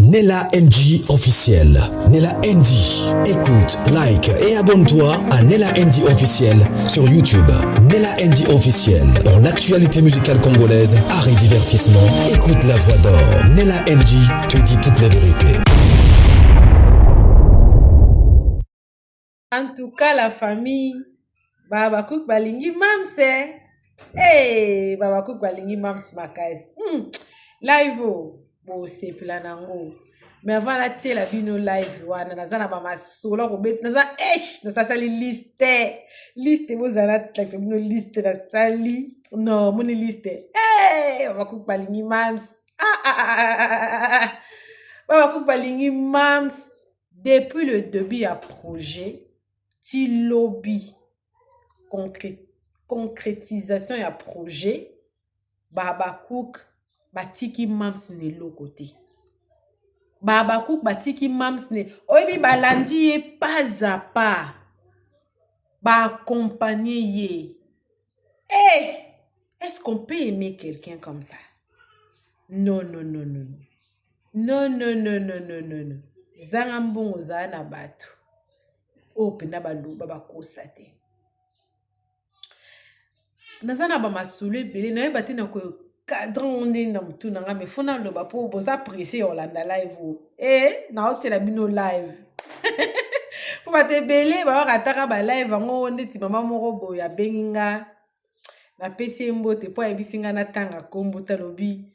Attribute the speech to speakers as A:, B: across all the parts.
A: Nella NG officiel. Nella NG. Écoute, like et abonne-toi à Nella NG officiel sur YouTube. Nella NG officiel. Pour l'actualité musicale congolaise, art et divertissement, écoute la voix d'or. Nella NG te dit toutes les vérités.
B: En tout cas, la famille, Baba Cook Balingi Mamse. Hey, Baba Cook Balingi Mams Makais. Live, bon, c'est planango. Mais avant la tie la bino live, wana nazana ba masolo ko bet naza nasa sali liste bozana la bino liste na sali non moni liste. Hey, Baba Cook Balingi Mams. Baba Cook Balingi Mams. Depuis le début à projet, ti lobby concrétisation ya projet, Baba Cook batiki Mams ne lo côté. Baba Cook batiki Mams ne oyebi balandi ye pas à pas. Ba accompagner ye. Hey, est-ce qu'on peut aimer quelqu'un comme ça? Non. Non. Zanga mbongo za na bato. O pena baloba bakosa te. Nazana ba masolo ebele na yeba te na ko cadran onde na mutu na nga me fona loba po boza pressé Olanda live o. Na otela bino live. Po bate bele ba rataka ba live ngo onde ti mama moko boya benginga. Na pesi mbote po ebisinga na tanga kombo talobi.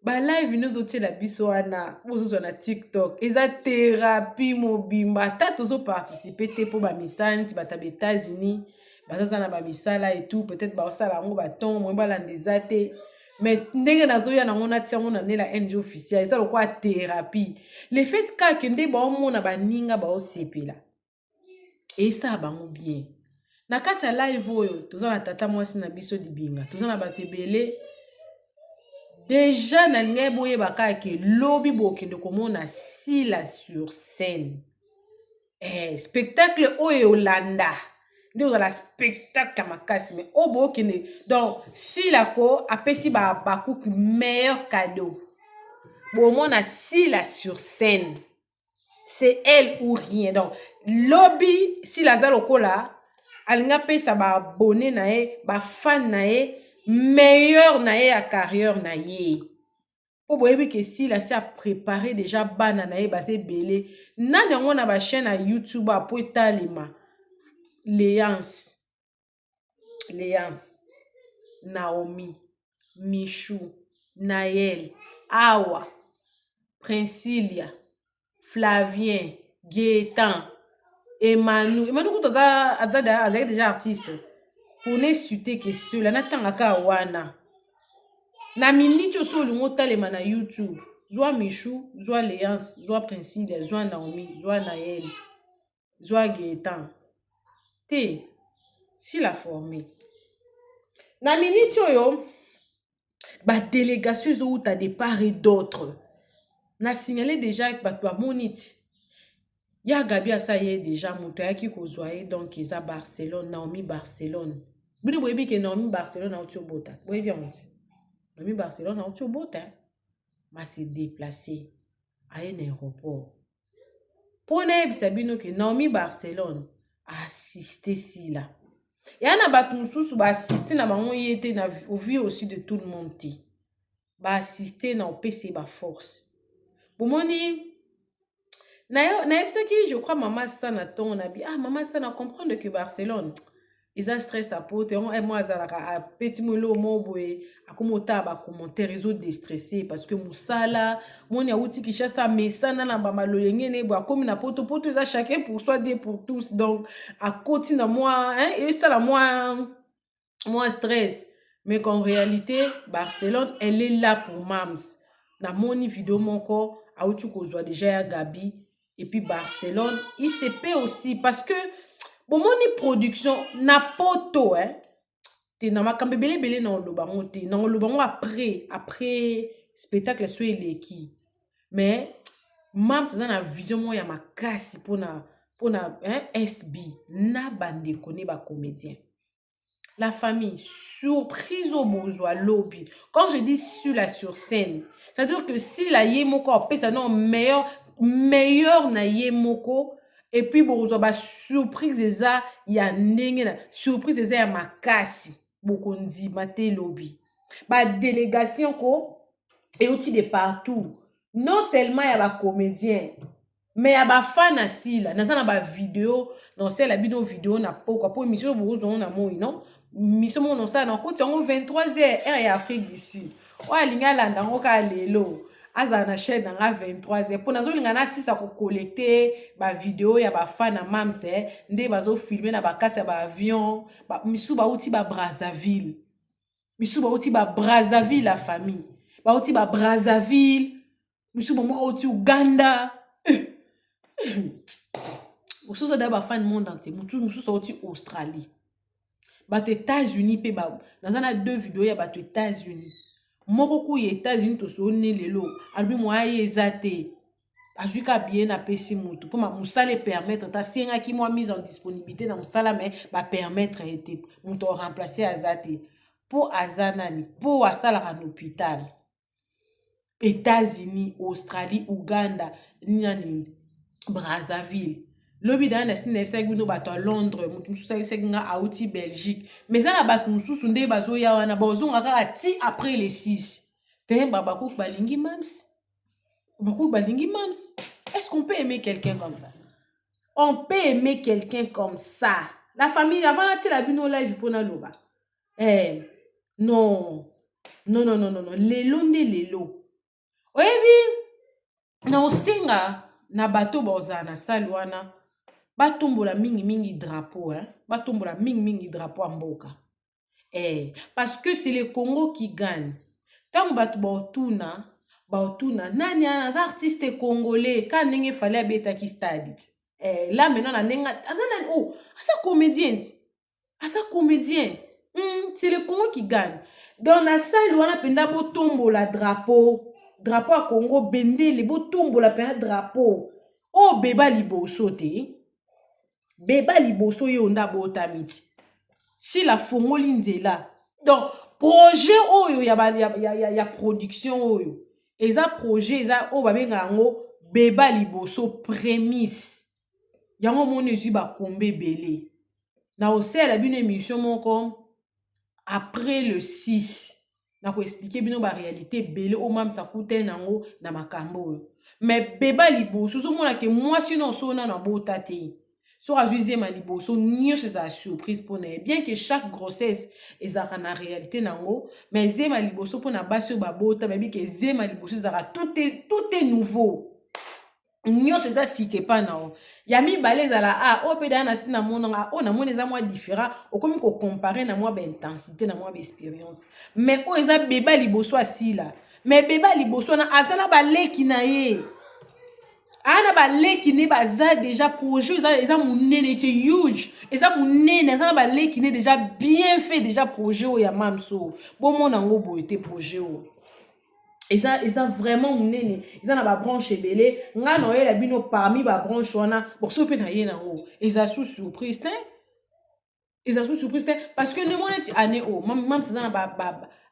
B: Ba live nous la biso wana bozo na TikTok eza thérapie mobimba tata zo participer te pour ba misala ti bata États-Unis baza na ba misala et tout peut-être ba osala ngo ba ton mo ba landeza te mais ndenge nazo ya na ngona tiango na Nella NG officiel ça quoi thérapie le fait ka kende ba omona ba ninga ba osepela et ça bango bien na kata live oyo toza na tata mwasi na biso dibinga toza na batebele. Déjà, na ngeboye baka ke lobby bokende komona Sila sur scène. Spectacle oye Olanda. Nde la spectacle makasi mais o bokende. Donc Sila ko apesi ba Cook meilleur cadeau. Bomona Sila sur scène. C'est elle ou rien. Donc lobby Sila zalokola alinga pesa ba abonné na ye, ba fan na ye. Meilleur na ye a carrière na ye. Po boyebi ke si la si a préparé déjà bana na ye base belé. Nani yango na ba chaîne na YouTube a po etalema. Léance. Naomi. Michou. Naël. Awa. Princilia. Flavien. Gaétan. Emmanuel. Emmanuel Kouta a déjà artiste. Pour ne suite que cela na tangaka wana na minute oso lungo talema na YouTube zwa Michou zwa Léance zwa Princilia zwa Naomi zwa Naël zwa Gaétan te si la formée na minute oyo ba délégation zo uta de part et d'autre na signalé déjà que ba monite ya Gabi asa ye déjà moto yaki kozwa ye donc eza Barcelone Naomi Barcelone. Bino boyebi ke Naomi Barcelone a bota. Boyebi onti. Naomi Barcelone a bota. Ma se déplacer à un aéroport. Pour ne bisa bino ke Naomi Barcelone a assisté si là. Et ana bat mususu ba assister na bango yete na au vu aussi de tout le monde ti. Ba assister na opc ba force. Bomoni na bisa ki je crois maman sana ton na bi maman sana comprendre que Barcelone ils ont stress à pote et moi azalaka petit molo moboé akomota ba commentaire réseau déstressé parce que musala mon ya uti kishasa mesana na ba maloyenge ne bo akomi na poto za chacun pour soi Dieu pour tous donc à côté na moi et ça la moi stress mais qu'en réalité Barcelone elle est là pour Mams na moni vidéo mon corps a uti kozwa déjà ya Gabi et puis Barcelone il se paie aussi parce que bon moni production na poto te na makambe belé na olobango te na olobango après spectacle so eleki mais Mams ça na vision mo ya makasi pona SB na bande kone ba comédien La famille, surprise au besoin, lobby. Quand je dis sur scène, c'est-à-dire que si la yemoko, ça non meilleur na yemoko, et puis besoin, bah, surprise eza, ya ndenge na, surprise eza ya makasi, bokondi, mate lobby. Bah, délégation ko, et aussi de partout. Non seulement ya ba comédien, mais ya ba fan asila, na na ba vidéo, dans celle la vidéo na poko, pour émission bozo na moi, non? Mission mon ça na côté en 23h heure ya Afrique du Sud. Wa linga landa ngoka lelo. Aza na chaîne na 23h. Pour nazo linga na sisa ko collecter ba vidéo ya ba fan na mamse, nde bazo filmer na ba kati ya ba avion, ba misu ba uti ba Brazzaville. Misu ba uti ba Brazzaville la famille. Ba uti ba Brazzaville. Misu ba mo uti Uganda. Misu so da ba fan monde entier. Misu so uti Australie. Bato États-Unis pe ba nazana 2 vidéos ya bato États-Unis moko ku ya États-Unis to so ne lelo albi mo aye ezate ajuka bien na pesi mutu pour musale permettre ta senga ki mo mise en disponibilité na musala mais ba permettre été mutu remplacer azate pour azanani pour asala en hôpital États-Unis Australie Uganda nani Brazzaville lobi da na sine sa gbino bato à Londres mutu sa nga auti Belgique mais ça na bato mususu nde bazo ya wana bazo ngaka ati après les 6 te baba ko balingi mams est-ce qu'on peut aimer quelqu'un comme ça on peut aimer quelqu'un comme ça la famille avant ati la bino live pona loba non lelo nde lelo oyebi na osenga na bato bozana salwana batombola mingi drapeau batombola mingi drapeau en mboka parce que c'est le Congo qui gagne tant bato baotuna nani az artiste congolais quand ndenge fallait abeta ki stade là maintenant na nenga azana asa comédien c'est le Congo qui gagne donc na salle wana penda botombola drapeau à Congo bendele botombola penda drapeau beba liboso te beba liboso yo nda botamiti si la fongoli nzela donc projet oyo ya production oyo eza projet eza o babenga yango beba liboso prémisse yango mona ezwi bakombe ebele na osala bino émission moko après le 6 na koexplike bino baréalité ebele o mamisa kute nango na makambo oyo mais beba liboso ozomona ke mwasi no osona na bota te so azwi zema liboso nyonso ezala surprise mpona ye bien que chaque grossesse ezalaka na réalité nango mais zema liboso mpona basi oyo babota bayebi ke zema liboso ezalaka tout est nouveau nyonso eza sike epa na yo ya mibale ezala oyo mpe daya na si na monanga oyo namoni eza mwa différent okomi kocompare na mwa baintensité na mwa baexpérience mais oyo eza beba liboso asila mais beba liboso wana aza na baleki na ye ana baleki ne baza déjà projet eza monene c'est huge eza monene eza na baleki ne déjà bien fait déjà projet oyo ya mamso bomona yango boye te projet oyo eza vraiment monene eza na babranche ebele nga na oyela bino parmi babranche wana so mpe na ye nango eza sous surprise te parce que nemona neti ane oyo mamso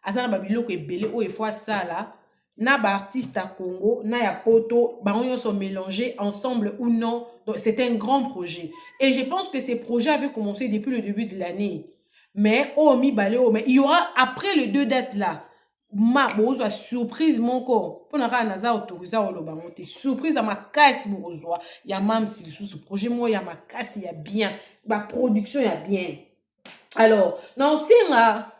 B: aza na babiloko ebele oyo efo asala na baartiste à Congo, na ya poto, ils sont mélangés ensemble ou non. Donc, c'est un grand projet. Et je pense que ces projets avaient commencé depuis le début de l'année. Mais, mais il y aura, après les 2 dates là, surprise mon corps. Pour naza autorisé au lobangote. Surprise à ma casse, il y a même si ce projet, moi, il y a ma casse, il y a bien. Ma production, il y a bien. Alors, non, c'est là,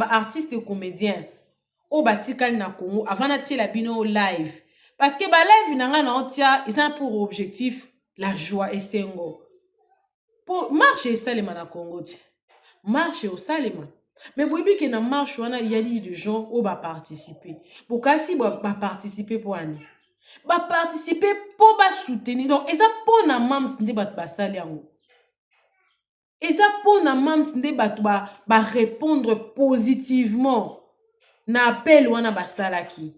B: artiste et comédien. O batikali na Congo avant na tie la bino live parce que ba live nanga na otia ils ont pour objectif la joie et sengo pour marcher salema na Congo ti marcher au salema mais boyebi ke na marche wana il y a des gens o ba participer pour kasi ba participer pour ani ba participer pour ba soutenir donc eza pour na mams nde bat basali yango eza pour na mams nde bat ba répondre positivement na appel wana basalaki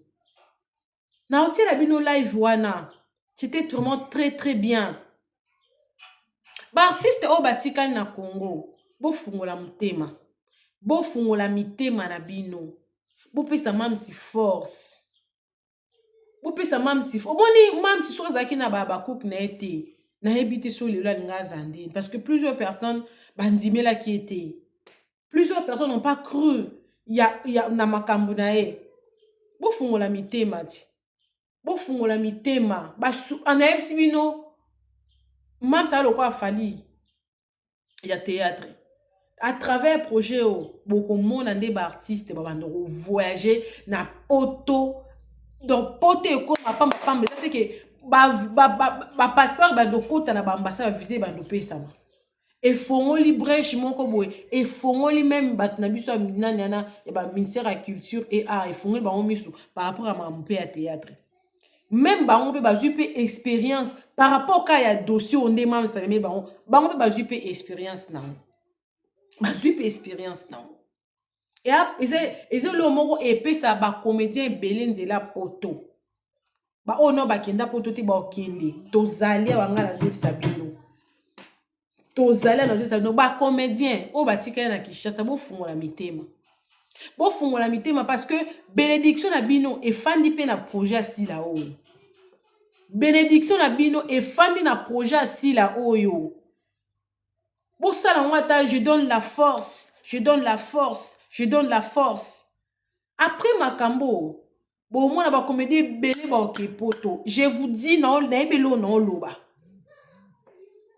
B: na otie la bino live wana c'était vraiment très très bien ba artiste o batikali na Congo bofungola motema, bofungola mitema na bino, bopesa mamsi force, bopesa mamsi omoni mamsi so azalaki na bakuki na ye te nayebi te so lelo alinga aza ndeni parce que plusieurs personnes bandimelaki ye te, plusieurs personnes n'ont pas cru na makambo na ye. Bofungola mitema ti, bofungola mitema anayebisi bino mamsi alokwa afali ya théâtre à travers projet bokomona nde baartiste babanda kovoyager na poto donc poto ekoma pamba eza te ke bapasseport bando kota na baambassade bavise bando pesama efongoli brèche moko boye, efongoli même bato na biso ya minani yana ya baministère ya culture et art, efongoli bango miso par rapport à makambo mpe ya théâtre. Même bango mpe bazwi mpe expérience par rapport ka ya dossier onde mama saleme bango mpe bazwi mpe expérience nango, bazwi mpe expérience nango. Eza lo moko epesa bacomédien ebele nzela poto baoyo no bakenda poto te baokende tozali awa nga nazolisa bino, tozali nazolisa bino bacomédien oyo batikali na Kinshasa bofungola mitema, bofungola mitema parce que bénédiction na bino efandi mpe na projet asila oyo, bénédiction na bino efandi na projet asila oyo. Bosala ngo ata je donne la force, je donne la force, je donne la force. Après makambo bomona bacomédie ebele baoke poto, je vous dis naebelo na oloba,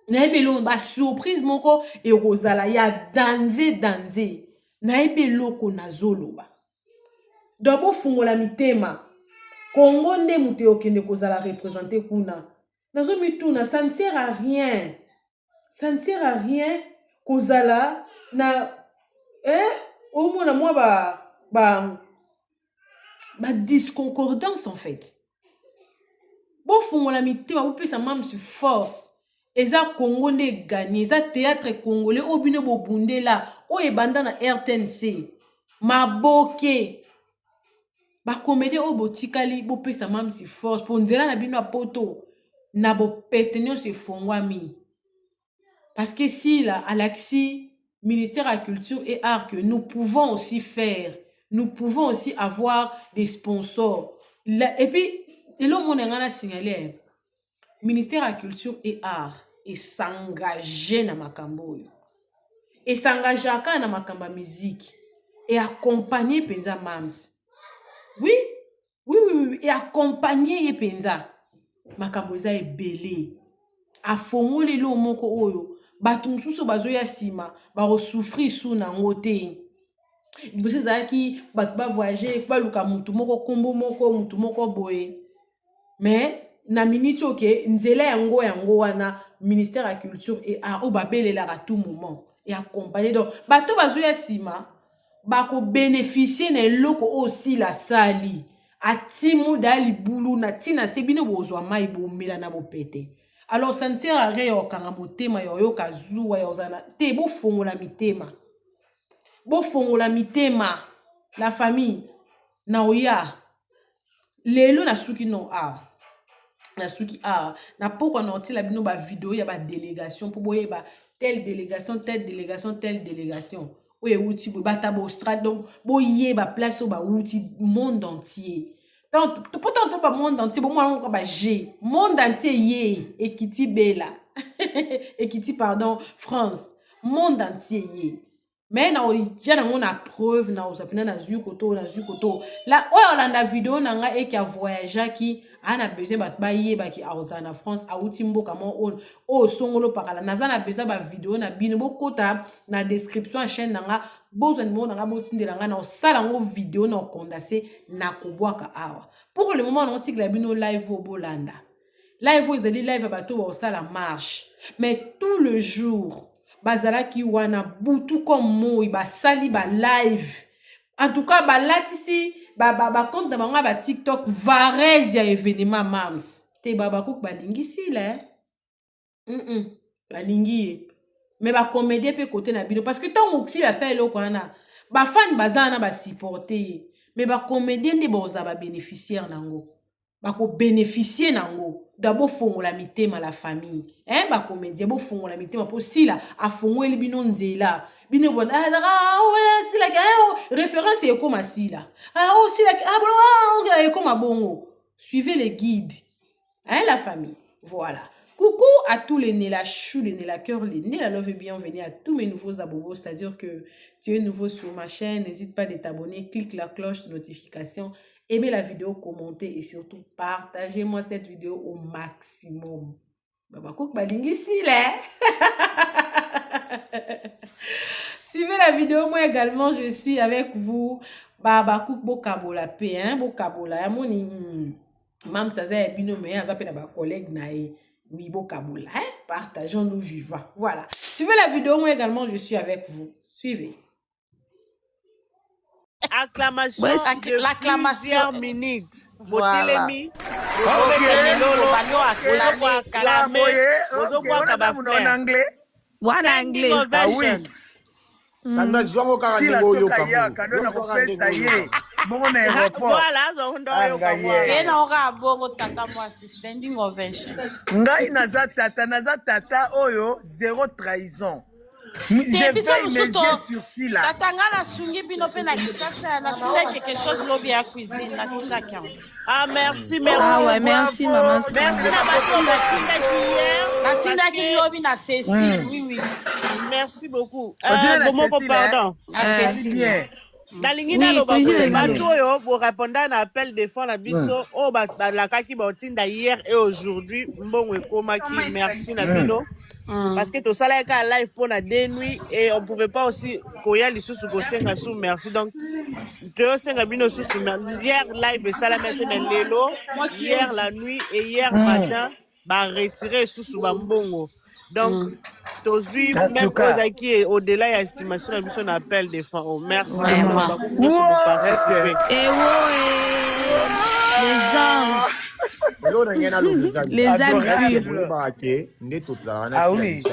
B: naebelo basurprise moko ekozala ya danze naebeloko nazoloba. Donc bofungola mitema Congo nde mutu okende kozala représenter kuna nazomituna, ça ne sert à rien, ça ne sert à rien kozala na omona mwa disconcordance en fait. Bofungola mitema bopesa mamsi force, eza Congo nde gagné, eza théâtre congolais obino bobundela o ebanda na RTNC maboke bacomédie o botikali bopesa mamsi force po nzela na bino apoto na bopetenio se fongwami. Parce que si là à l'Axi ministère de la culture et art que nous pouvons aussi faire, nous pouvons aussi avoir des sponsors. Et puis là on a signalé ministère de la culture et art et s'engager na makambo yo, et s'engager na makamba musique et accompagner penza mams. Oui, et accompagner penza makambo eza ebele afongoli lo moko oyo bato mosusu bazoya sima bakosouffrir su nango te. Liboso ezalaki bato bavoyage fo baluka mutu moko kombo moko mutu moko boye, mais na minute oke nzela yango wana ministère ya culture et art o babelelaka à tout moment et accompagner. Donc bato bazoya sima bako bénéficier na eloko aussi la sali atimu dali bulu na tina sebino bozwa mai bomela na bopete. Alors ça ne sert à rien yokanga motema yoyoka zuwa yozana te, bofungola mitema, bofungola mitema la famille na oya lelo na suki no na suki na poko na otila bino ba vidéo ya ba délégation po boyeba telle délégation oye wuti bata bo strat donc boyeba place o ba wuti monde entier. Donc pourtant tout ba monde entier bon moi ba G monde entier ye ekiti bela ekiti pardon France monde entier ye. Mais na origine on a preuve na osapina na zukoto la oyo la vidéo na nga e ki a voyagé ki ana besoin bat ba yeba ki aoza na France a uti mboka mo o songolo pakala naza na besoin ba vidéo na bino bokota na description chaîne na nga besoin mo na nga botindela nga na osala ngo vidéo na condensé na kobwaka awa. Pour le moment on tika la bino live au bolanda live is the live bato ba osala marche, mais tout le jour bazalaki wana butu comme moi basali ba live, en tout cas balatisi ba compte na bango ba TikTok varese ya événement mams te babakouk balingisi là balingi mais ba comédie pe côté na bino parce que tant oksi la sa eloko wana ba fan bazana ba supporter mais ba comédien de boza ba bénéficiaire nango ba ko bénéficier nango d'abord fongola mitema la famille hein ba comédien bo fongola mitema po sila a fongoli bino nzela bino bon ouais sila référence est comme sila oh sila bon est comme bongo suivez les guides hein la famille voilà. Coucou à tous les nés la chou, les nés la cœur, les nés la love et bienvenue à tous mes nouveaux abonnés. C'est-à-dire que tu es nouveau sur ma chaîne, n'hésite pas de t'abonner, clique la cloche de notification, aimez la vidéo, commentez et surtout partagez-moi cette vidéo au maximum. Baba Kouk Baling ici là. Suivez la vidéo, moi également je suis avec vous. Baba Kouk Bokabola P, hein, Bokabola. Moni, mam Saza Bino, mais à ma collègue Nae. Oui, Bokabola, hein? Partageons-nous vivants. Voilà. Suivez la vidéo, moi également, je suis avec vous. Suivez.
C: Acclamation de plusieurs minutes.
D: Voilà. Oyo, zéro trahison. Je vais mes yeux sur Sila.
C: Ah, merci, merci.
E: Ah ouais, merci, maman.
C: Merci beaucoup.
D: Pardon.
C: C'est bien. Dalingina lo ba yo pour répondre à l'appel des fonds la biso o ba la kaki ba tinda hier et aujourd'hui mbongo ekoma ki merci na bino parce que to sala ka live pour la deux nuits et on pouvait pas aussi koya lisusu ko senga sous merci donc to senga bino sous hier live sala mettre lelo hier la nuit et hier matin ba retirer sous ba mbongo donc aujourd'hui même cause qui est au-delà de l'estimation de son appel des fonds. Oh, merci beaucoup
E: les anges. Les
D: ah oui.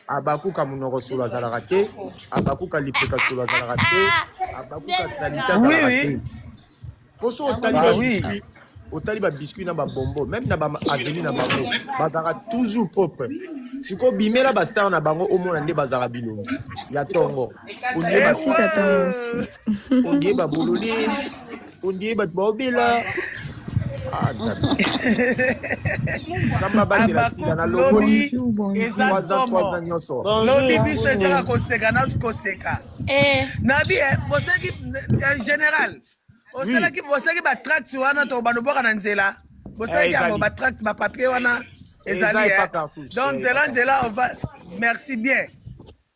D: Abakuka munoko solo azalakate, abakuka lipeka solo azalakate, abakuka salita azalakate. Poso otali otali ba biscuit na ba bonbon, même na ba avenue na bango, bazaka toujours propre. Siko bimela ba star na bango omona nde bazaka bilongo. Ya tongo. Ondie ba
E: si tata aussi.
D: Ondie ba bololi, ondie ba bobela. Ah, d'accord. Kama bandi la sila na loboni.
E: Bonjour.
D: Lobby biso ezaka koseka na koseka. Nabi boseki général. Osalaki boseki ba tract wana to banoboka na nzela. Boseki abo ba tract ba papier wana ezali. Donc nzela on va merci bien.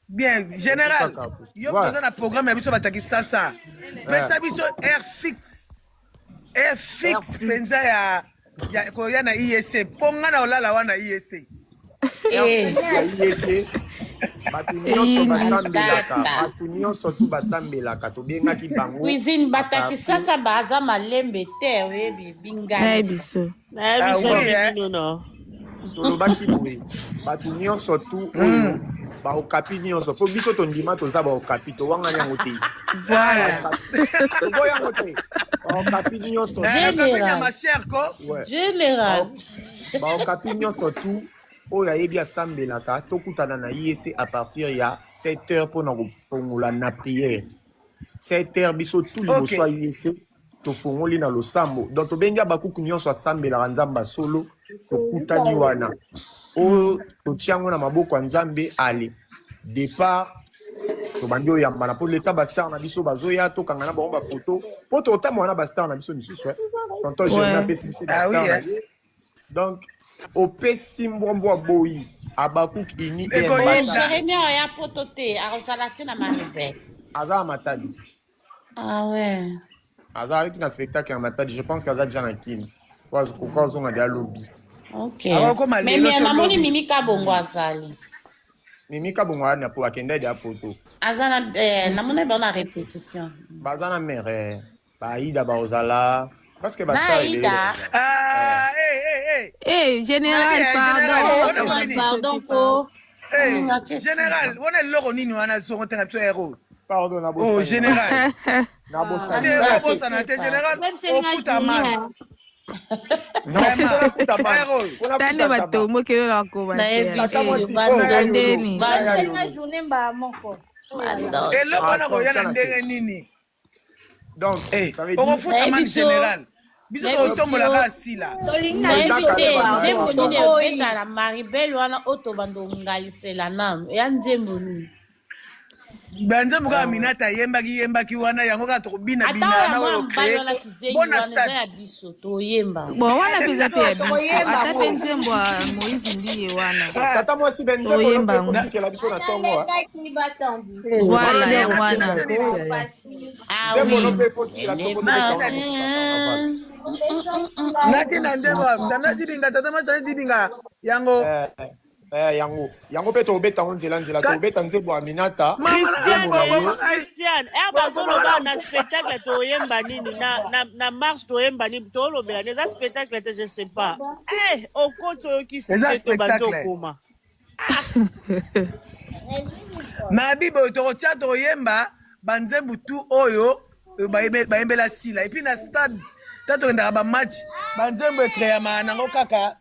D: Bien général. Yo besoin na programme ya biso bataki sasa. Pesa biso air fixe. Et fixe penza ya koya na IEC ponga na olala wana IEC IEC batunyo basambelaka batunyo surtout basambelaka to benga ki bango
F: cuisine bataki sasa baza malembe te oyebi bingani
E: biso
C: non
D: tolobaki boye batunyo surtout oyo baokapi nyonso po biso tondima toza baokapi towanga yango te
E: voilà
D: togo yango te baokapi nyonso
F: général
D: baokapi nyonso tu oyo ayebi asambelaka tokutana na IEC à partir ya 7h mpona kofongola na prière 7h biso tu liboso ya IEC tofongoli na losambo donc tobengi bakuku nyonso asambelaka nzambe solo tokutani wana oyo totiango na maboko ya nzambe ale départ tobandi oyambana mpo leta bastar na biso bazoya tokanga na bango bafoto mpo totambola na bastar na biso misusu tonton jeremi apesi biso bastar na ye donc opesi mbwambwa boyi abakuki ini
F: jeremi oya poto te akozala te na maribel
D: aza ya matadi azalaki na spectacle ya matadi je pense qu'aza déjà na kini kokozonga dia lobi
F: mais namoni mimika bongo azali
D: mimika bongo ana po akenda dia poto
F: azana namoni ba na répétition
D: bazana mere baida baozala parce que basta
E: général
F: pardon po
D: général on loko nini wana zongo te to héros pardon na bo général na bo santé général au foot mal Non, mpona futa mani.
E: Tane bato mokelo la commentaire.
F: Bandeni.
G: eloko na koya na ndenge nini
D: Donc, ça veut dire...
G: okofuta mani général biso totombolaka asila
F: nzembo nini ebetala maribel wana oto bandongalisela nano ya nzembo nini
G: banzembo kaka minata yembaki wana yango kaka tokobinabina
F: ata oyo mobali wana kizengi wana eza ya biso toyemba
E: bon wana mpenza te ya biso ata mpe nzembo ya moïse ndiye wana
D: tata mwasi benzembo lope fotikela biso na ntongo
E: voilà ya wana
D: nzembo lope fotikela ntongo
G: natina nzembo natilinga tata mwasi natilinga yango
D: yango mpe tobeta ngo nzela tobeta nzembo ya minata
C: Christian bazoloba na spectacle toyemba nini na marche toyemba nini tolobela eza spectacle te je sais pas okoti oyokisi to bazokoma
G: na bibo tokotia toyemba banzembo tu oyo bayembela sila epuis na stade ta tokendaka bamatch banzembo ekreama nango kaka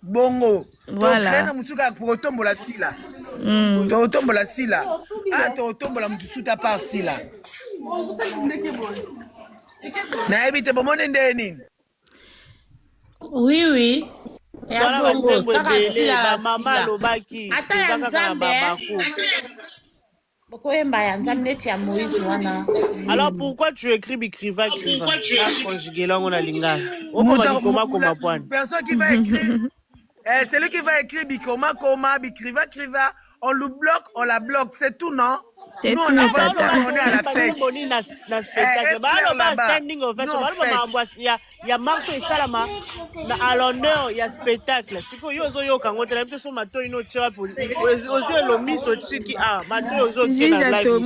G: bongo tokreana mosusu kaka tokotombola sila tokotombola sila tokotombola mosusu ta par sila nayebi te bomone nde nini
F: oui
C: wana banzembo ebele bamama alobaki
F: ata ya nzambe bokoyemba ya nzambe neti ya moïse wana.
C: Alors pourquoi tu écris bicriva conjugué lango na lingala okoma poine
G: personne qui va écrire celui qui va écrire bikoma bicriva on le bloque, on la bloque, c'est tout, non?
E: C'est
G: nous,
E: tout,
G: on avance, on est à la fête.
C: Il y a marche et salama à l'honneur, il y a spectacle. Si vous avez un kango, tu as l'impression que tu as pour le mis au tiki. Ah, maintenant, vous
E: général,
G: juge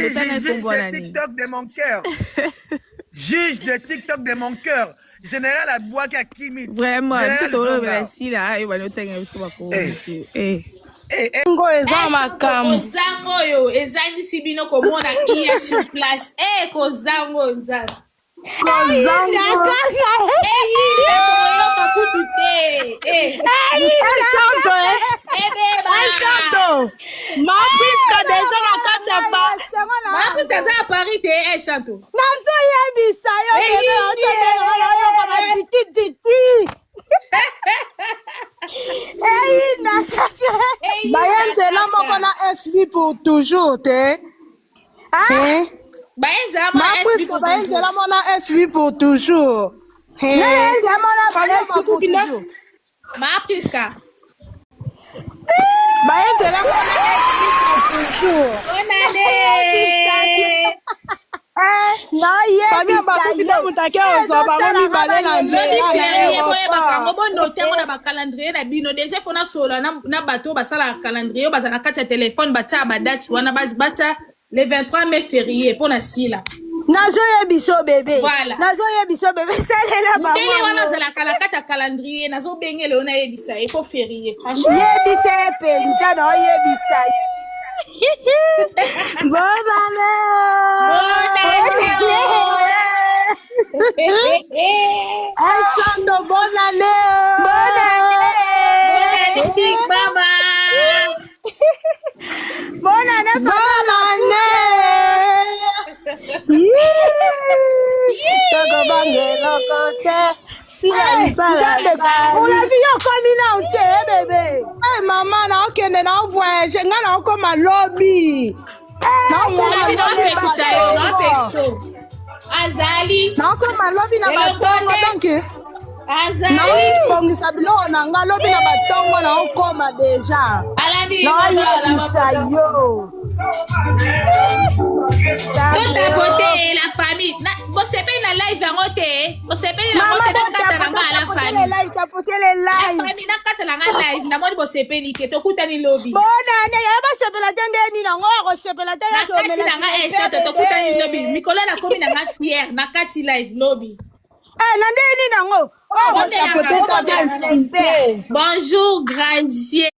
G: de TikTok de mon cœur. Juge de TikTok de mon cœur. Général à bois qui a kimi.
E: Vraiment, c'est tout le merci là. Et voilà, tu as sur ma
B: ngo eza makambo kozango yo ezangisi bino komona iya sur place kozango nzambe kozango
H: chanto mapiska deja na kati ya
B: mapiska za Paris te chanto
H: nazo yebisa yo otodelaka matitititi bayenzela moko na SB pour toujours te mapiska bayenzela mo na SB pour toujours
B: mapiska
H: bayenzela mo na SB pour toujours famille bakupita mutake ozo bango mibale na
B: bakango bonotengo na bacalendrier na bino déjà fona sola na bato basala calendrier baza na kati ya telefone batia badate wana batia le 23 mai férié mpona sila
H: nazoyebiso bebe
B: voilà
H: nazoyebiso bebe salela bango
B: ndenge wana azalaka na kati ya calendrier nazobengele yo nayebisa ye po férié
H: yebisa ye penza na oyebisa bonane Echando bonane
B: big mama
H: bonane Togo bangelo kote olavi yo komi na ute bebe mama na okende na voyage nga na okoma lobi
B: azali
H: nakoma lobi na batongo donke naokongisa biloko na nga lobi na batongo na okoma deja naoyebisa yo
B: totapote la famille bosepeli na live yango te bosepeli yango te nakata nanga ala famille nakata nanga live namoni bosepeli te tokutani lobi
H: bonane yaya basepela te ndeni nango akosepela te
B: nakati nanga eshato tokutani lobi mikolo nakomi nanga fiere nakati live lobi
H: na ndeni nango
B: bonjour grandier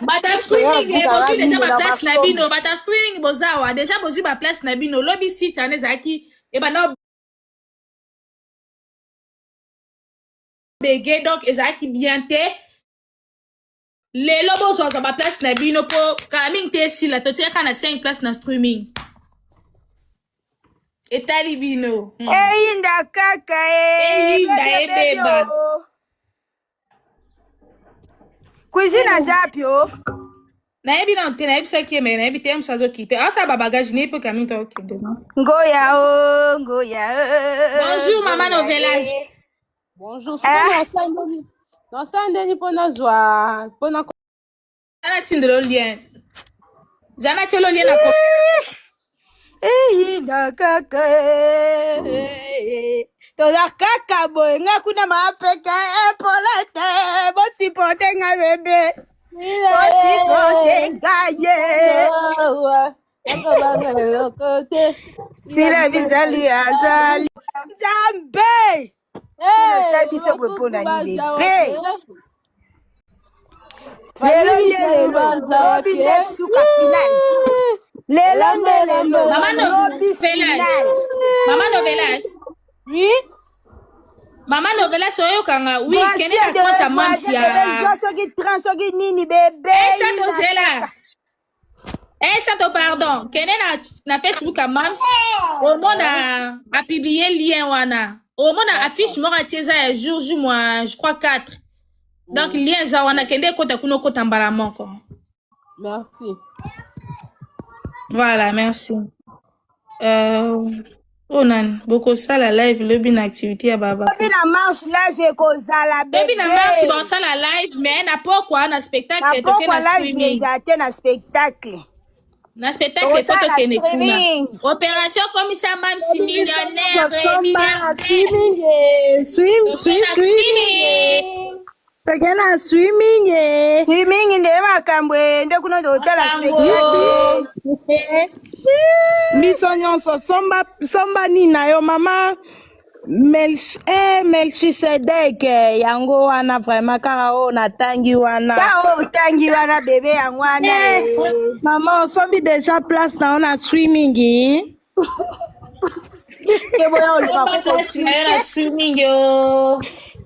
B: Bata streaming et bozu déjà ma place na bino. Bata streaming bozawa déjà bozu ma place na bino. Lobby site anezaki et bana bégé donc ezaki bien te. Les lobos ont ma place na bino pour kalaming te si la totia kana 5 places na streaming. Et talibino.
H: Inda kaka
B: Inda beba.
H: Cuisine zapio.
B: Na ebi na ntena ebi saki me na ebi tem sazo kipe. Asa ba bagage ne pe kamin to kinde.
H: Ngoya o, ngoya.
B: Bonjour maman Novelas.
I: Bonjour. Non sandeni pona zwa pona
B: Ana tindelo lien. Jana telo lien na ko.
H: Inda kaka. Toda kaka boy ngakuna mapeka epolete boti pote nga bebe. Boti pote gaye. Sira bizali azali. Zambe. Sabi se propone na bebe. Lelo lobi de suka final. Lelo.
B: Maman Novelas.
H: Oui.
B: Maman Novelas oyo kanga oui kene ka konta mamsia.
H: Soki transoki nini bebe.
B: Chateau pardon. Kene na Facebook a mams. Au monde a publié lien wana. Au monde a affiche mora tieza ya jour moi je crois 4. Donc lien za wana kende kota kuno kota mbala moko.
I: Merci.
B: Voilà, merci. Onan, beaucoup ça la live, le bin activité à baba.
H: Depuis la marche live et kozala bébé.
B: Depuis la marche bon ça la live, mais n'a pas quoi na spectacle
H: et toke na streaming. Na spectacle.
B: Na spectacle photo kene kuna. Opération commissaire même si millionnaire
H: Tegena swimming nde makambwe nde kuno hotela spectacle. Biso nyonso somba nina yo mama Melchisedek yango wana vraiment kaka o natangi wana. Ka o tangi wana bébé yango wana. Maman sombi déjà place na on a swimming.
B: Ke boya on va place na swimming yo.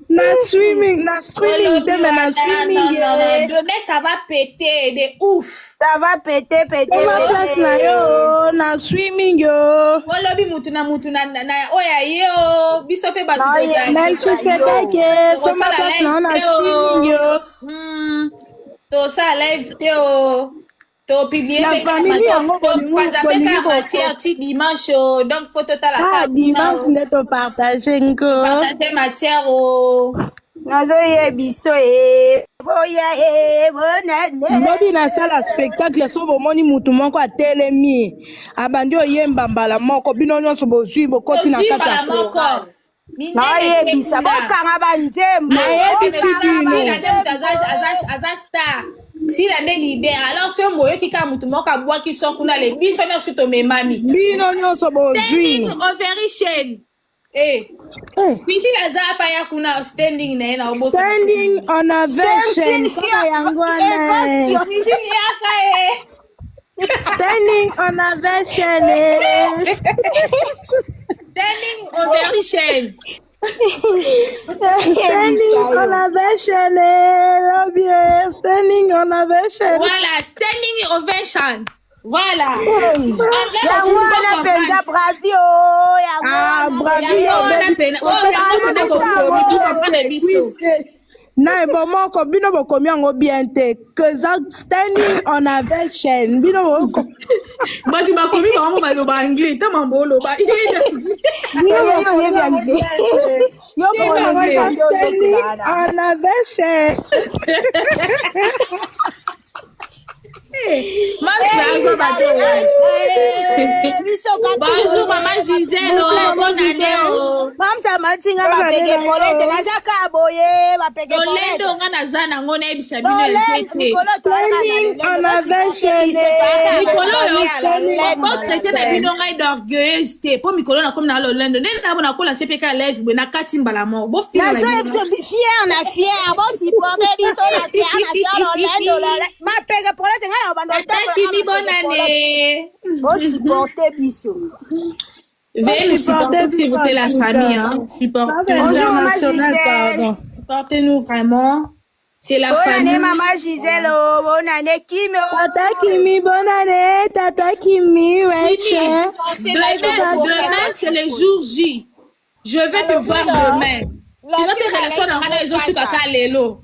H: Na streaming, demain na streaming.
B: Demain ça va péter de ouf.
H: Ça va péter. Place na yo, na streaming yo.
B: Olobi mutu na oya yo, biso pe batu dozali.
H: Na chisedeke, soma place na streaming yo.
B: To ça live teo. To publier
H: la famille yango
B: ti dimanche donc faut total
H: la dimanche ne to partager ngo
B: partager matière
H: nazo ye biso boya bonane lobi na sala spectacle so bomoni mutu moko atelemi abandi oyemba mbala moko bino nyonso bozwi bokoti na kati ya moko na yebisa bokanga banzembo na yebisi bino
B: azasta si la l'idée alors ce moyen qui ka mutu moko abwa ki sokuna le biso na suto memami
H: bino nyonso bozwi
B: overreaction Pinti la zapa ya kuna standing na ena oboso
H: standing on a version kama yangu ana standing on a version
B: standing ovation
H: standing on a version standing on a version
B: voilà standing ovation voilà
H: yango wana penza bravio na bomoko bino bokomi yango bien te que standing on a version bino boko
B: batu bakomi bango baloba anglais ta mambo oloba
H: yo standing on a version
F: Bonjour, maman Gisèle. Bonne année.
H: Mamsa matinga bapege polete nazaka boye bapege polete.
F: Lolendo nga naza nango na ebisa bino
H: On avait chaîné.
F: Mikolo yo traité na bino ngai d'orgueilleuse te. Po mikolo na comme na Lolendo. Nene na bona kola CPK live be na kati mbala mo. Bo fier na
H: fier bon si porter biso na fier Lolendo. Bapege polete nga na bando.
F: Taki bonne année.
H: Bon si porter biso.
F: Veuillez nous supporter, s'il vous plaît, la famille. Hein. Supportez-nous vraiment. C'est la famille.
H: Bonne année, maman Gisèle. Bonne année, Kimi. Tata Kimi, bonne année. Tata Kimi, ouais, cher.
F: Demain, c'est le jour J. Je vais te voir demain. Tu vas te relationner dans la maison sur Kaka Lelo.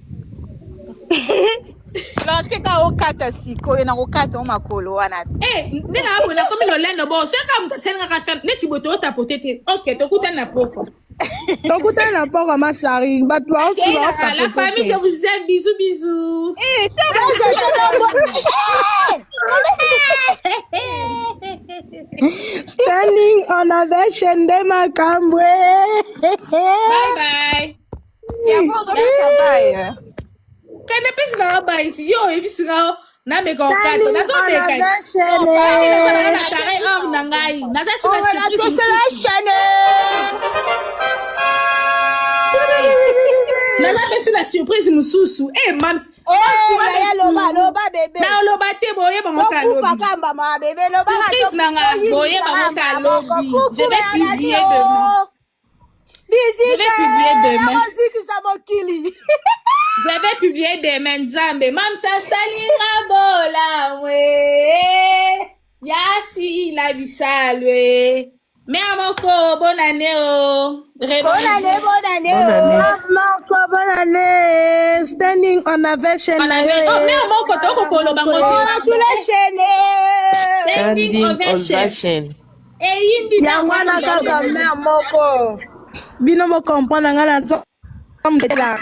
E: L'antika okata siko ena okata o makolo wana.
F: Nena hapo na komi Lolendo bo seka mtasenga kafa neti boto tapotete. OK, tokutana poko.
H: Tokutana poko ma chérie. Batwa aussi va
F: la famille, je vous aime. Bisous bisous.
H: Standing on a version de Makambwe.
F: Bye bye.
E: Bye.
F: Kana pesi na baiti yo ebisira na meka okato na to meka na tare or na ngai na za suna surprise na za pesi na surprise mususu mams
H: ya loba bebe
F: na loba te boye ba moka lobi
H: fakamba ma bebe loba
F: surprise na nga boye ba moka lobi je vais publier demain. Je vais publier demain. Je vais publier demain, Nzambe. Mam sa salinga bola we. Yasi la bisalwe. Mère Moko, bonne année oh.
H: Bonne année Moko, bonne année. Standing on a version.
F: Mère Moko, toko kolo bango.
C: Standing on version.
F: Yindi
H: Yangwana kaka Mère Moko. Bino mo comprendre nga na nzo amdela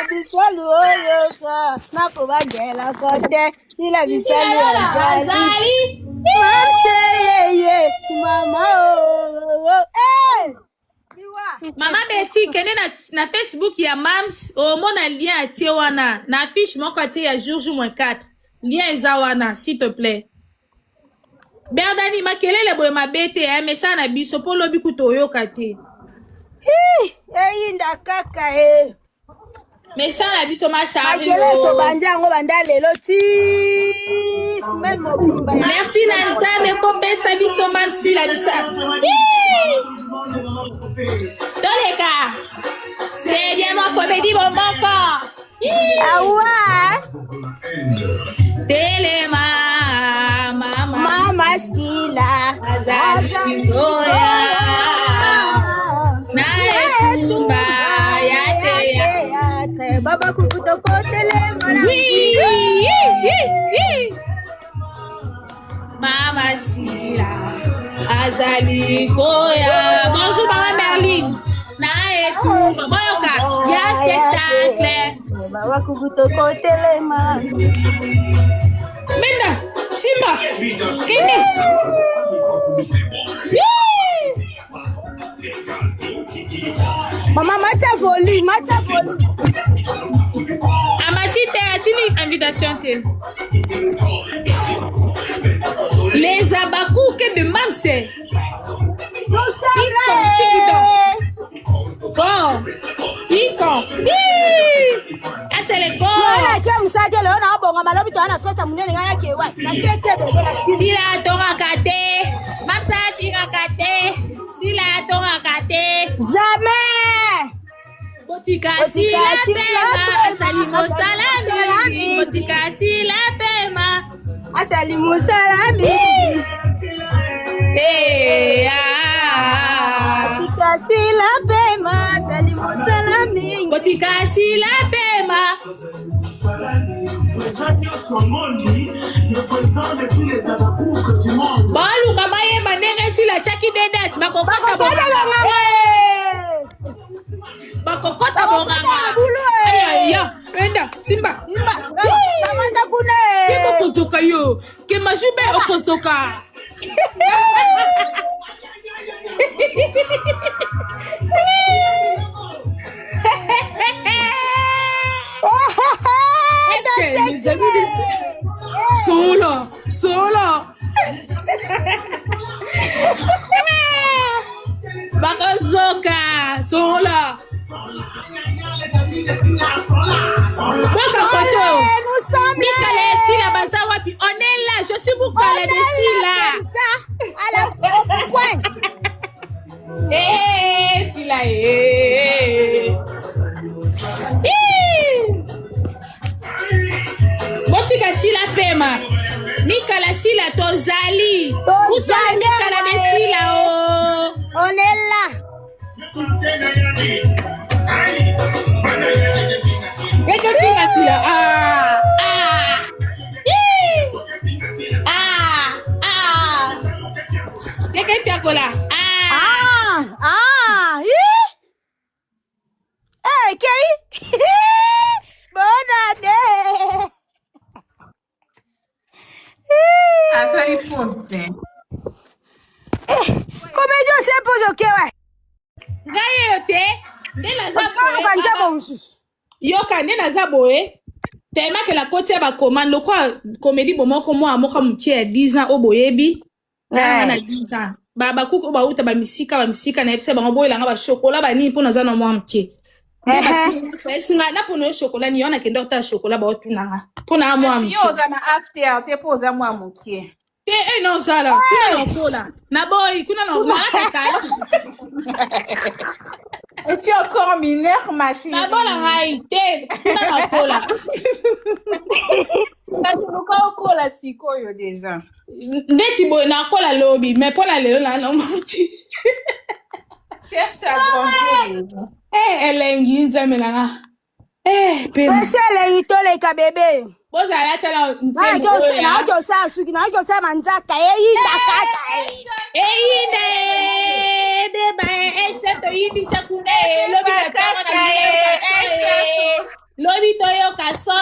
H: bisalu oyo ka nakubangela kote ila bisalu azali mama
F: Mama Betty kene na Facebook ya Mams omona lien atie wana na affiche moko atie ya jour -4 lien eza wana s'il te plaît. Berdani makelele boye mabete mesa na biso po lobi kutoyoka te.
H: Inda kaka
F: mesa na biso mashari
H: to banjango bandalelo ti semaine mobimba.
F: Merci Nantame po pesa biso mamsi la bisa. Toleka. C'est bien mon comédie bon moko.
H: Awa.
F: Telema
H: Mama Sila
F: azali ngoya na etumba ya te
H: baba kukuto kotele
F: Mama Sila azali ngoya. Bonjour Mama Merlin na etumba boyoka ya spectacle
H: baba kukuto kotele
F: Menda, Simba, Kini.
H: Maman, mata folie.
F: Amati te, atini invitation te. Les abakouke de Mamse. Bon, Iko. C'est le corps. Sila tonga kate. Mamsa fika kate. Sila tonga kate.
H: Jamais.
F: Botika sila pema. Asalimu salami. Botika sila pema.
H: Asalimu salami. Botika sila pema. Asalimu salami.
F: Botika sila pema. Balu kama ye manenge sila chaki dedet bakokota bonganga. Aya, penda Simba. okozoka yo. Ke majube okozoka. Sola. Bakozoka, sola. Boka koto.
H: Nous sommes
F: Mikale Sila baza wapi? On est là, je suis Boukale de Sila.
H: À la pointe.
F: Sila Botika Sila pema. Mikala Sila tozali. Kusala Mikala de Sila oh.
H: On est là. Bonne année. Comment je sais pour ok ouais.
F: Yoka nde naza boye tellement que la côté ba commande le quoi comédie bon moko moi amoka mutie 10 ans oboyebi na 10 ans ba kuko ba uta ba misika na epse ba boye langa ba chocolat ba ni pona za na moi mutie singa na pona chocolat ni yona kenda ta chocolat ba otunanga pona moi mutie
E: yo za na after te poza moi mutie
F: non sala kuna no kola na boy kuna no na kata
E: et tu es encore mineur, ma chérie.
F: La bonne réalité. La cola.
E: Tu cola si koyo déjà.
F: Ndeti boy na cola lobby, mais pour la lelo na no moti.
E: Cherche à grandir.
F: Elengi nzamenanga. Pe.
H: Parce elengi tole ka bébé.
F: Boza la tala nzembo.
H: Na jo sa suki, na jo sa manzaka eyinda kata.
F: Eyinde de ba excepto yidi sakune lobi kata na lobi toyo kaso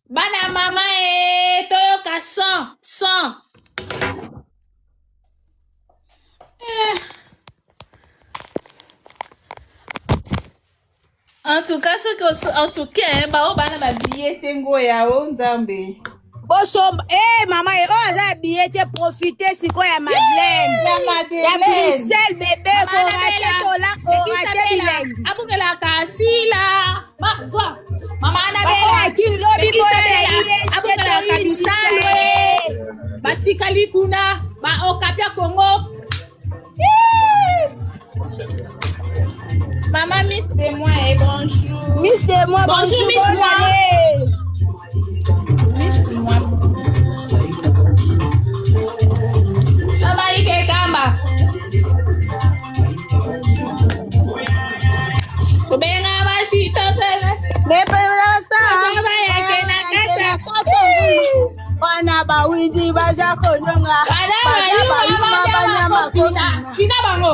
F: bana mama toyo kaso son.
E: En tout cas, bah, on va na billet tengo ya onzambe.
H: Maman, on a billet te profiter si quoi ya Madeleine.
E: La Madeleine.
H: La Bruxelles bébé korate tola korate bilingue.
F: Abungela kasila. Ma zwa. Mama na
H: bela. Ki lobi boya
F: abungela kabisalwe. Batikali kuna ba okapia Congo.
E: Maman, Miss de moi et bonjour.
H: Miss de moi, bonjour, bonne année.
E: Miss de moi.
F: Sama ike kamba. Kubenga bashi topela.
H: Bepela sa.
F: Baba yake na kata.
H: Bana bawidi baza kononga.
F: Bana bayuma Kina bango.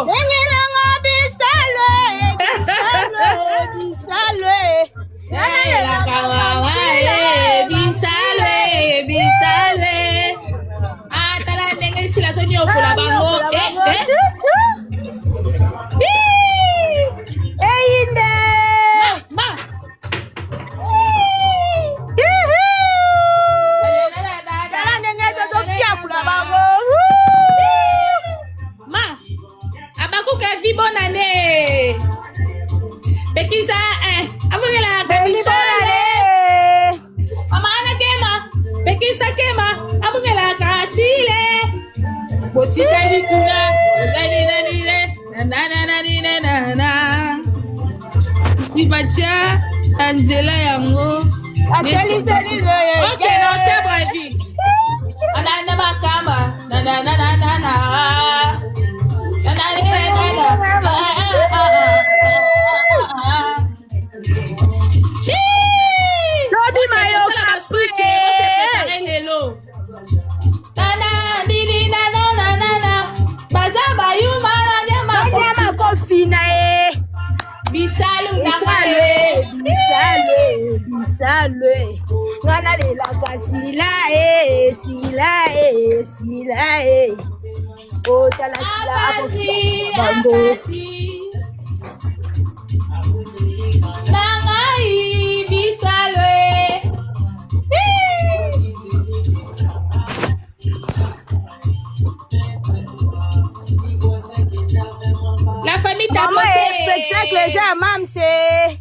F: Bisalwe. Atala ndenge sila sonyo kula bango.
H: Eyinde.
F: Ma.
H: Tala ndenge toto fia kula bango.
F: Ma. Abakuka vi bonne année. Bekisa abungela kabitale. Mama ana kema. Bekisa kema abungela kasile. Botika dikuna. Na. Sibacha Angela yango.
H: Atelize.
F: Okay, no tebo avi. Ana bakamba. Na.
H: Bisalwe. bisalwe ngana lelaka sila otala sila bango
F: nangai bisalwe la famille t'a
H: maman et spectacle ça mam c'est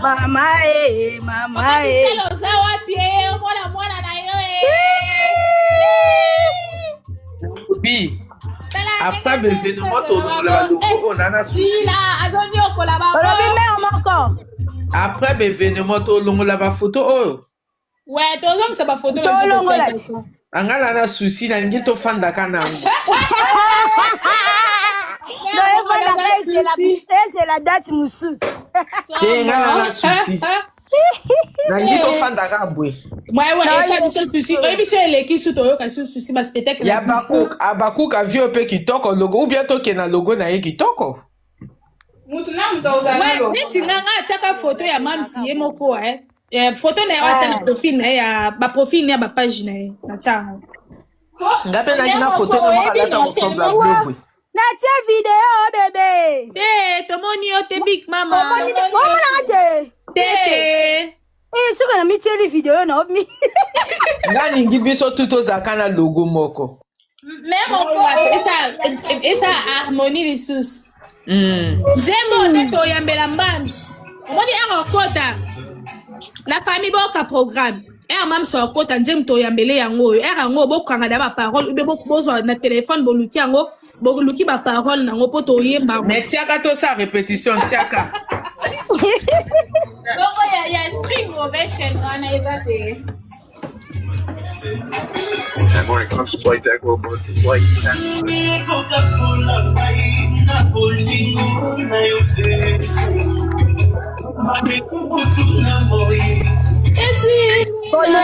H: mama
F: oza wapi mwana na yo
J: Bi, après l'événement, après l'événement, tu as la photo.
F: Ouais, tu as la photo.
J: Angala na souci na ngito fanda kana.
H: C'est la date moussous.
J: Ngala na souci. Na ngito fanda kabwe.
F: Ouais, ça c'est souci. Et puis c'est les qui sont au cas souci parce que peut-être
J: ya Bakuk a vu un peu kitoko logo ou bien toke na logo na ye kitoko.
F: Ouais, mais tu nganga tchaka photo ya mam si yemoko photo na ya tchana profil na ya ba profil na ba page na tchana.
J: Ngape na kina photo na makalata ensemble à bleu.
H: Na tia vidéo bébé.
F: Tomoni yo te big mama.
H: Mama na te.
F: Tete.
H: Suka na mitie li video na obi.
J: Ngani ngibiso tuto zakana logo moko.
F: Même esa harmonie lisusu. Nzembo neto yambela mbams. Omoni akota. La famille boka programme. Mam so akota nzembo to yambele yango. Yango bokanga da ba parole ube bozo na téléphone boluki yango. Boluki ba parole nango poto yemba.
J: Mais tiaka to sa répétition tiaka.
F: Boko ya string ovation wana ezate.
K: More contemplate that go for the flight.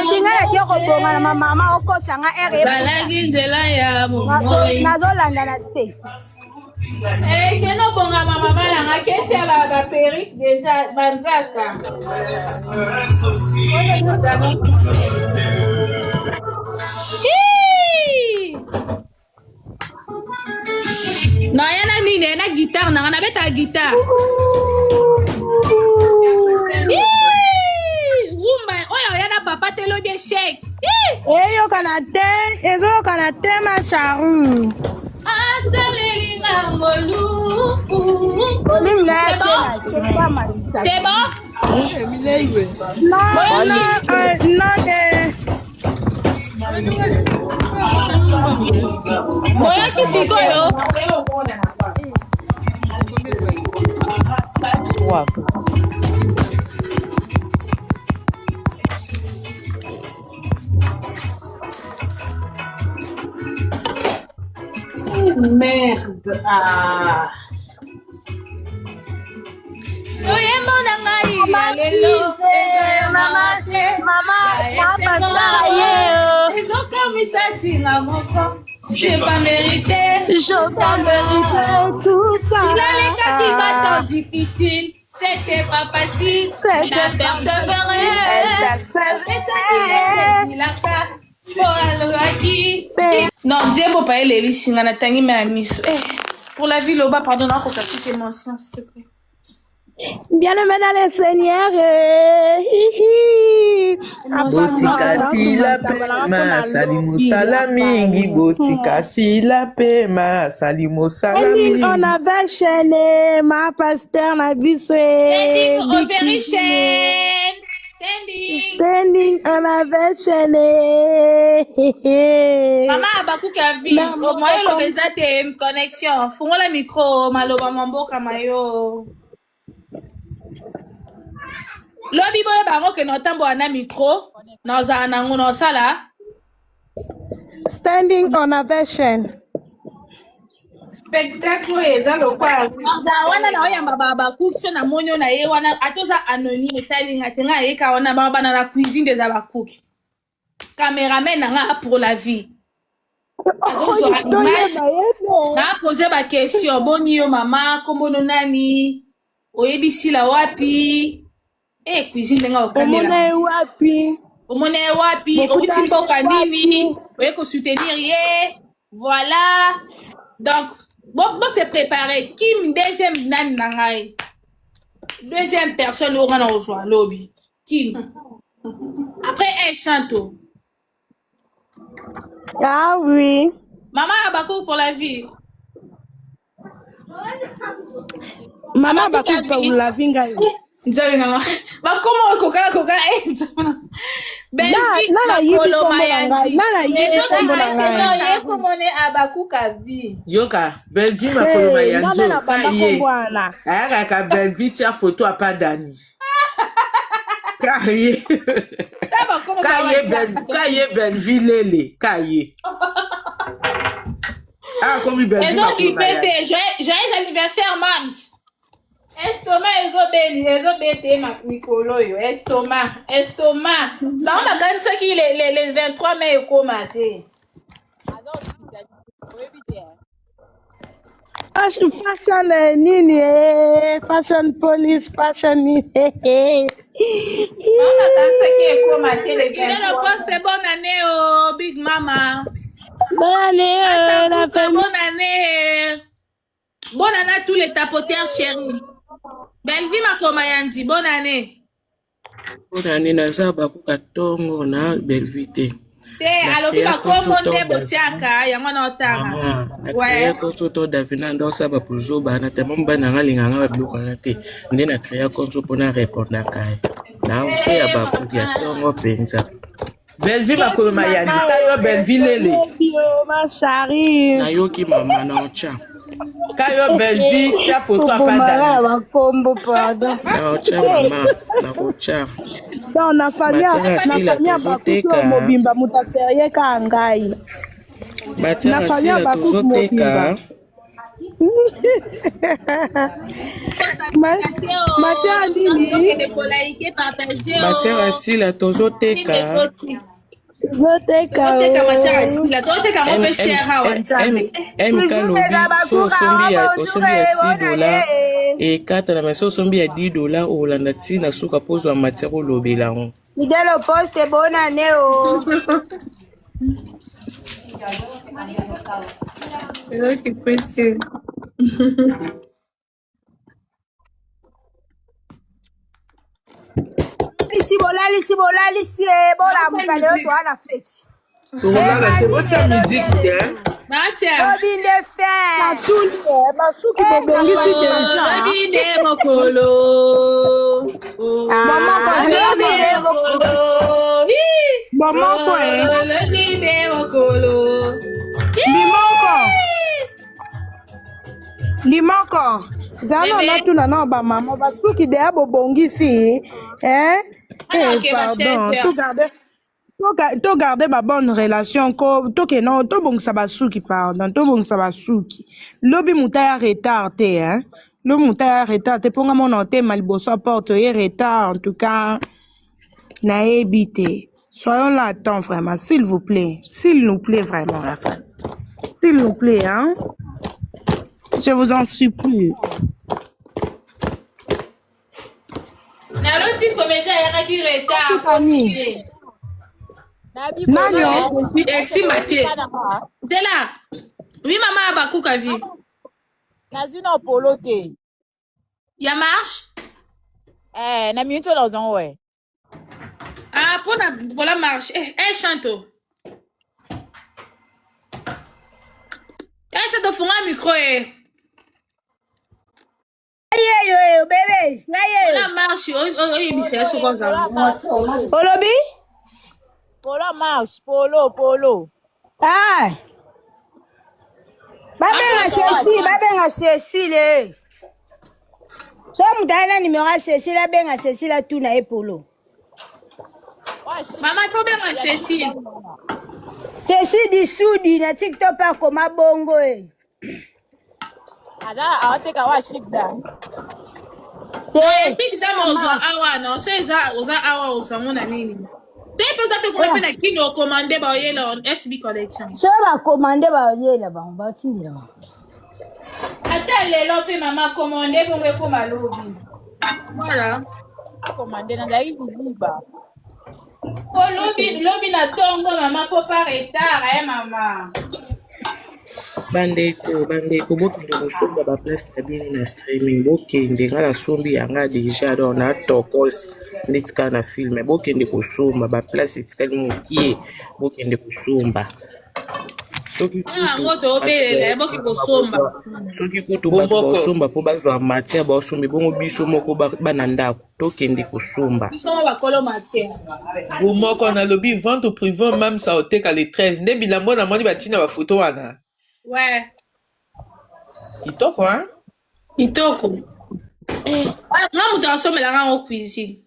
H: Ndinga ya kioko bonga na mama okosanga ere.
F: Balagi nzela ya momoyi.
H: Nazolanda na se.
F: Keno bonga mama balanga keti ya ba perruque déjà banzaka. Na yana nini na guitare na beta guitare. Rumba oyo yana papa telo bien shake.
H: Eyo kana te ma charu.
F: C'est bon? Merde. J'ai pas mérité
H: tout ça.
F: Il a les cas qui battent difficile. C'était pas facile. Il a persévéré. Non, Dieu pas les listes. On a tangi ma mise. Pour la vie, là-bas, pardon, on a encore quelques émotions, s'il te plaît.
H: Bien-aimé dans le Seigneur.
J: Botika sila pema salimo salamingi. Botika sila pema salimo salamingi.
H: On avait chaîné ma pasteur na biso. Standing, on avait chaîné.
F: Maman Bakuk a vu. Moi, le beza te connexion. Fongo la micro, maloba mamboka mayo. Lobi boye bango ke notambo ana micro. Noza nango no sala.
H: Standing on a version.
C: Spectacle eza lokwa.
F: Noza wana na oyamba Bakuk so na monyo na ye wana atoza anonyme talinga tenga eka wana baba na la cuisine des Bakuk. Caméraman nanga pour la vie. Na poser ma question. Boni yo mama, kombo no nani? oyebisi la wapi cuisine nga
H: omona wapi
F: omona wapi outi mboka nini oye ko soutenir ye voilà donc bon se préparer Kim deuxième nani na ngai deuxième personne oyo ngana ozwa lobi Kim après un chanto
H: ah oui
F: maman Abakou pour la vie
H: Maman Abakou pour la vie ngai
F: nzabe ngama bakoma koka Belvi makolo mayandi
B: yekomone Abakou ka vie
J: yoka Belvi makolo mayandi kaye ayaka ka Belvi tia photo apadani kaye Belvi lele kaye comme Belvi
F: et donc il pète joyeux anniversaire Mams
B: Estomac mikolo yo estomac donc makanisa ki les 23 mai ekomate
H: fashion nini fashion police fashion nini
B: makanisa ki ekomate le 23
F: poste bonne année oh big mama
H: bonne année la famille
F: bonne année à tous les tapoteurs chéris Belvi Makomayandi, bonne année.
L: Bonne année, Naza Bakuka Tongo na Belvité.
F: Alors, il va commander Botiaka, Yamana Otara.
L: Ouais. Quand tu as Davina, dans sa bapuzo, Banatamon Bananga, Boukanate, Nena Kaya Konso Pona répondre à Kai. Now, Fea Bakuka Tongo Penza.
J: Belvi Makomayandi, Tayo Belvi Lele.
H: Ma chérie.
L: Nayoki Mama Naocha.
J: Kayo Belvi, tia photo apadani.
H: Bakombo pardon.
L: Naocha Mama, Naocha.
H: Non, na famille Abakou mobimba muta sérieux ka ngai.
L: Na famille Abakou mobimba.
H: Matia Lili.
L: Matia Asila tozoteka.
H: Zoteka
F: Matia Asila tozoteka mope cher hawa nzambe.
L: Mkalobi so sombi ya $10 et 4 la maison sombi ya $10 au Holanda tina suka pozo ya matière au lobelango.
H: Idelo poste bonne année oh.
F: Que petit.
H: Lisi bola mukale oto ana feti.
J: C'est votre musique, hein?
F: Matia.
H: Obinde fait. Matuli masuki bobengisi déjà.
F: Obinde mokolo.
H: Maman obinde mokolo. Maman quoi?
F: Obinde mokolo.
H: Limoko. Zana na tuna na ba maman basuki de abobongisi hein? Pardon, to garder ma bonne relation to ke non to bong sabasuki pardon to bong sabasuki lobi mutaya retardé hein le mutaya retardé ponga mon noté malboso porte et retard en tout cas na éviter soyons là à temps vraiment s'il nous plaît vraiment la femme s'il nous plaît hein je vous en supplie.
B: Nalosi comédien yaka ki retard continuer.
H: Nano
F: si maté. C'est là. Oui maman Abakou ka vie.
M: Nazuna polo te.
F: Ya marche?
M: Na minute dans un ouais.
F: Ah pour la marche. Chanto. Ça te fera un micro
H: Aïe bébé.
F: La marche. Bisé so comme ça.
H: Olobi?
M: Polo marche, polo.
H: Ah. Babenga Cécile. So mutana numéro Cécile benga Cécile tout na polo.
F: Maman faut benga Cécile.
H: Cécile di sudi na TikTok pa koma bongo
M: Ada awateka wa shikda.
F: Shikda mozo awa no so oza awa osangona nini? Peut-être qu'on peut qui nous commander ba yela on SB collection.
H: So ba commander ba yela ba tindira.
F: Attends, les lopes, maman, commandez pour me comme à lobby. Voilà.
M: Commandez dans la Liba.
F: Oh, lobby na tongo, maman, pour pas retard, hein, maman.
L: bandeko bokende kosomba baplace na bino na streaming bokende nga nasombi yanga deja donc na tokosi nde tika na filme bokende kosomba baplace etikali mokie bokende kosomba soki kutu bato basomba mpo bazwa matière basombi bongo biso moko bana ndako tokende kosomba
J: bomoko nalobi vente privé même sa oteka le 13 nde bilambo na moni batina bafoto wana.
F: Ouais.
J: Kitoko, hein?
F: Kitoko. Nga mutu asomelanga ngo cuisine.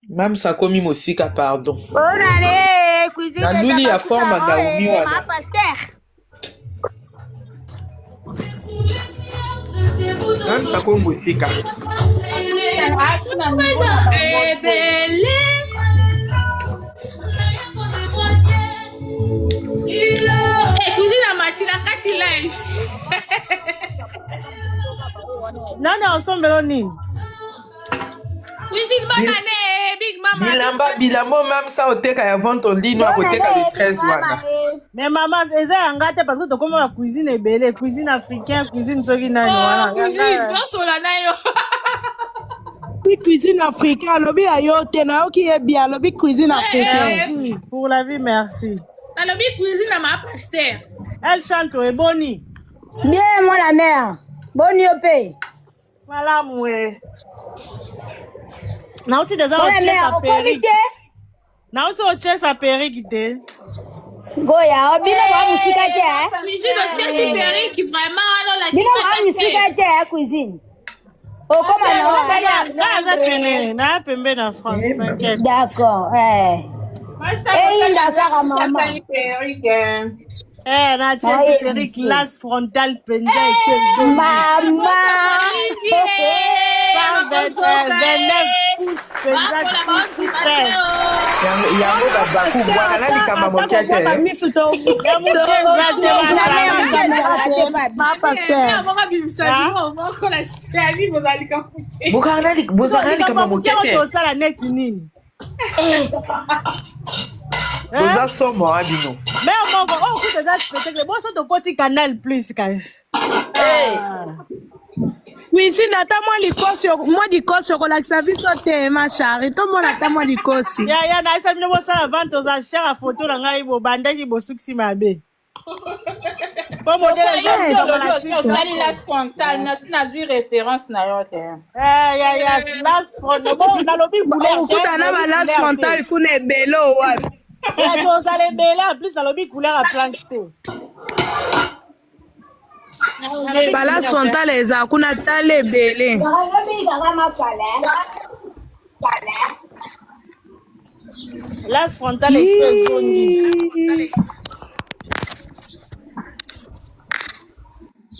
J: Même ça komi mosika pardon.
H: Bonane, cuisine.
J: Na luli ya forme Naomi wana. Même ça komi mosika.
F: Cuisine à Matina kati live.
C: Nani ensemble nini?
F: Cuisine banane big mama.
J: Bilamo même ça oteka ya vente en ligne à côté le 13 wana.
C: Mais maman eza yanga te parce que tokoma la cuisine ebele, cuisine africaine, cuisine soki nani wana.
F: Cuisine tosola na yo.
H: Cuisine africaine, lobi ayo te na yo ki est bien, lobi cuisine africaine.
C: Pour la vie, merci.
F: Alobi cuisine à ma pasteur.
C: Elle chante et Boni.
H: Bien, moi la mère. Boni au pays.
C: Voilà, moi. Nauti déjà
H: moi
C: au
H: la mère, au comité.
C: Nauti au chess à périguité.
H: Goya, obino wa musika te hein.
F: Cuisine au chess périque vraiment alors la
H: bino wa musika te hein cuisine. Oh comment
C: non? Na pembe na France, t'inquiète.
H: D'accord, Dakar maman.
C: Na périque glace frontale penja et
H: maman.
C: 29 pouces penja pouce super.
J: Yango babaku bwana nani kama mokete. Bozanani kama mokete.
C: Totala net nini?
J: Boza somo abino.
C: Mais mon gars, on peut déjà spectacle. Bon, ça te côté Canal Plus guys.
H: Oui, si nata moi likosi okolakisa biso te ma chérie to mona ta moi likosi
C: ya na isa bino bosala vente aux enchères à photo na ngai bobandaki bosuksi mabe po modèle
M: osali las frontal na dui référence na yo te
C: ya las frontal bon nalobi couleur
H: okuta na ba las frontal kuna ebele wapi
C: tozala ebele en plus nalobi couleur à planche te
H: balas frontale eza kuna tala ebele
C: las frontale ezongi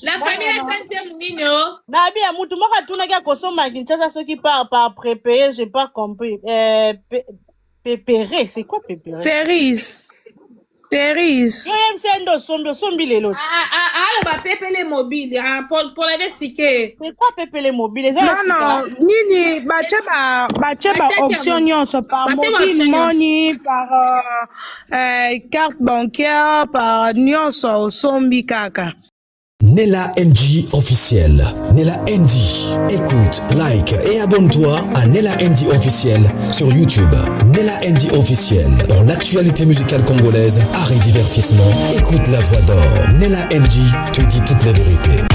F: la famille est nino
C: na bia mutu moko atunaki akosomba Kinshasa soki par prépayé j'ai pas compris pépéré c'est quoi pépéré
H: Cerise.
C: Sombi les lots.
F: Alors, Pépé mobile. Pour l'avoir expliqué.
C: C'est quoi Pépé les mobiles?
H: Non. Nini, bacheba option nyonso par mobile money, par carte bancaire, par nyonso sombi kaka.
A: Nella NG officiel. Nella NG. Écoute, like et abonne-toi à Nella NG officiel sur YouTube. Nella NG officiel. Pour l'actualité musicale congolaise, art et divertissement, écoute la voix d'or. Nella NG te dit toute la vérité.